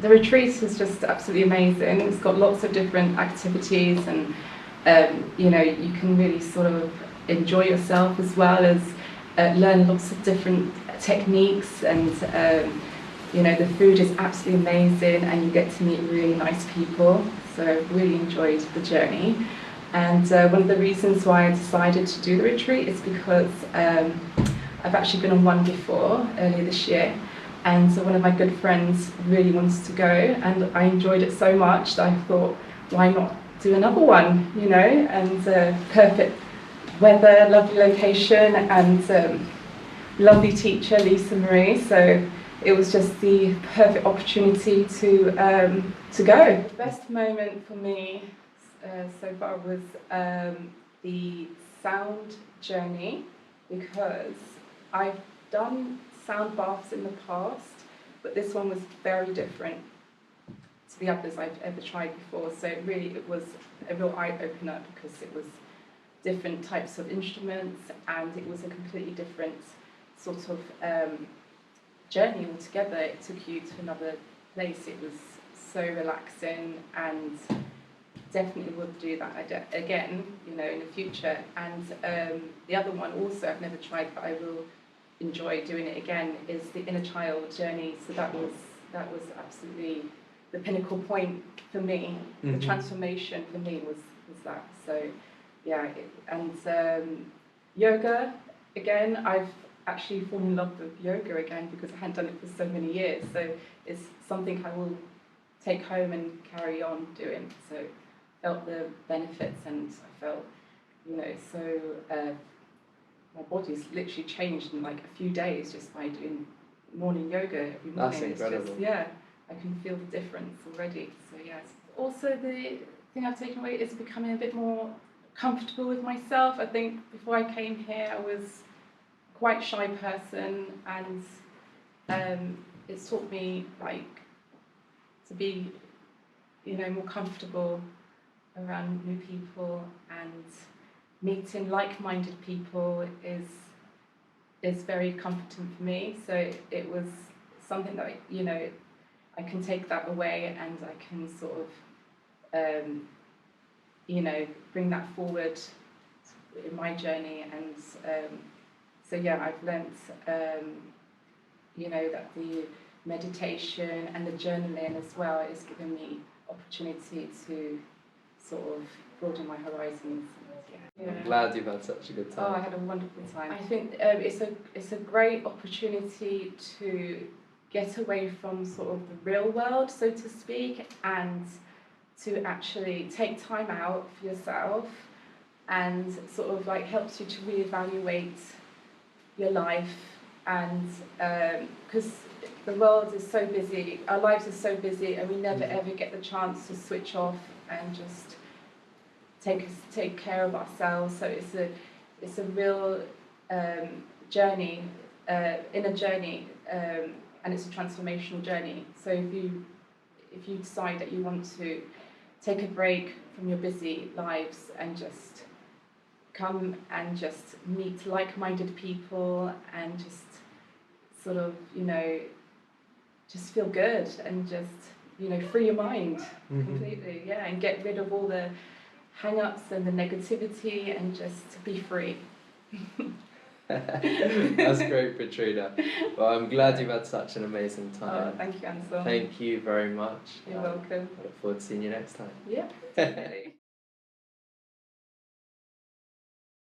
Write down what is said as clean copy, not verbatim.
the retreat is just absolutely amazing. It's got lots of different activities, and you know, you can really sort of enjoy yourself as well as learn lots of different techniques, and you know, the food is absolutely amazing and you get to meet really nice people. So I really enjoyed the journey. And one of the reasons why I decided to do the retreat is because I've actually been on one before, earlier this year, and so one of my good friends really wants to go, and I enjoyed it so much that I thought, why not do another one, you know? And perfect weather, lovely location, and lovely teacher, Lisa Marie, so it was just the perfect opportunity to go. The best moment for me so far was the sound journey, because I've done sound baths in the past, but this one was very different to the others I've ever tried before. So it was a real eye-opener, because it was different types of instruments and it was a completely different sort of journey altogether. It took you to another place. It was so relaxing, and definitely would do that again, you know, in the future. And the other one also I've never tried, but I will enjoy doing it again, is the inner child journey. So that was absolutely the pinnacle point for me. The transformation for me was that. So yeah, and yoga again. I've actually fallen in love with yoga again, because I hadn't done it for so many years. So it's something I will take home and carry on doing. So felt the benefits, and I felt, you know, so my body's literally changed in like a few days just by doing morning yoga every morning. That's incredible. It's just, yeah, I can feel the difference already. So yes. Also, the thing I've taken away is becoming a bit more comfortable with myself. I think before I came here, I was quite a shy person, and it's taught me like to be, you know, more comfortable around new people, and meeting like-minded people is very comforting for me. So it was something that, you know, I can take that away, and I can sort of you know, bring that forward in my journey. And so yeah, I've learnt you know, that the meditation and the journaling as well is giving me opportunity to sort of broaden my horizons. Yeah. I'm glad you've had such a good time. Oh, I had a wonderful time. I think it's a great opportunity to get away from sort of the real world, so to speak, and to actually take time out for yourself, and sort of like helps you to reevaluate your life. And because the world is so busy, our lives are so busy, and we never ever get the chance to switch off and just take care of ourselves. So it's a real journey, inner journey, and it's a transformational journey. So if you decide that you want to take a break from your busy lives and just come and just meet like-minded people, and just sort of, you know, just feel good, and just, you know, free your mind completely, yeah, and get rid of all the hang-ups and the negativity, and just be free. That's great, Katrina. Well, I'm glad you've had such an amazing time. Oh, thank you, Ansel. Thank you very much. You're welcome. I look forward to seeing you next time. Yeah, definitely.